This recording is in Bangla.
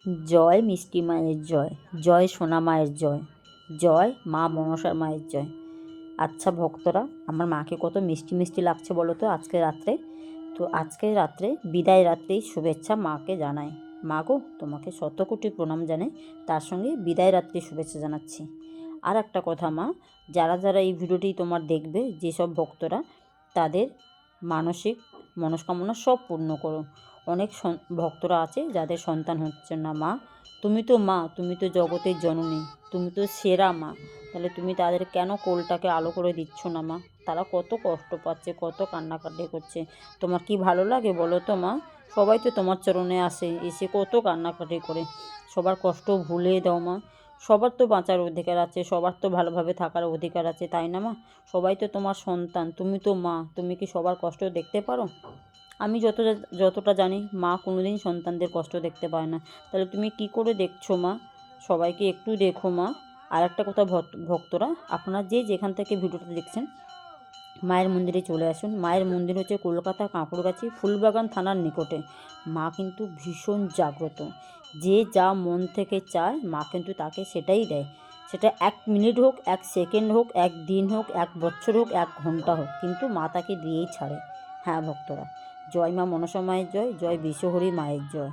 জয় মিষ্টি মায়ের জয়, জয় সোনা মায়ের জয়, জয় মা মনসার মায়ের জয়। আচ্ছা ভক্তরা, আমার মাকে কত মিষ্টি মিষ্টি লাগছে বলো তো আজকে রাত্রে। তো আজকে রাত্রে বিদায় রাত্রেই শুভেচ্ছা মাকে জানাই। মা গো, তোমাকে শত কোটি প্রণাম জানাই, তার সঙ্গে বিদায় রাত্রি শুভেচ্ছা জানাচ্ছি। আর একটা কথা মা, যারা যারা এই ভিডিওটি তোমার দেখবে, যেসব ভক্তরা, তাদের মানসিক মনস্কামনা সব পূর্ণ করো। অনেক ভক্তরা আছে যাদের সন্তান হচ্ছে না। মা, তুমি তো মা, তুমি তো জগতের জননী, তুমি তো সেরা মা। তাহলে তুমি তাদের কেন কোলটাকে আলো করে দিচ্ছ না মা? তারা কত কষ্ট পাচ্ছে, কত কান্নাকাটি করছে। তোমার কি ভালো লাগে বলো তো মা? সবাই তো তোমার চরণে আসে, এসে কত কান্নাকাটি করে। সবার কষ্ট ভুলে দাও মা। সবার তো বাঁচার অধিকার আছে, সবার তো ভালোভাবে থাকার অধিকার আছে, তাই না মা? সবাই তো তোমার সন্তান, তুমি তো মা, তুমি কি সবার কষ্ট দেখতে পারো? আমি যতটা জানি, মা কোনোদিন সন্তানদের কষ্ট দেখতে পায় না। তাহলে তুমি কি করে দেখছো মা? সবাইকে একটু দেখো মা। আর একটা কথা ভক্তরা, আপনারা যে যেখান থেকে ভিডিওটা দেখছেন, মায়ের মন্দিরে চলে আসুন। মায়ের মন্দির হচ্ছে কলকাতা কাঁকুড়গাছি ফুলবাগান থানার নিকটে। মা কিন্তু ভীষণ জাগ্রত। যে যা মন থেকে চায় মা কিন্তু তাকে সেটাই দেয়। সেটা 1 মিনিট হোক, 1 সেকেন্ড হোক, 1 দিন হোক, 1 বছর হোক, 1 ঘন্টা হোক, কিন্তু মা তাকে দিয়েই ছাড়ে। হ্যাঁ ভক্তরা, জয় মা মনসা মায়ের জয়, জয় বিশ্বহরি মায়ের জয়।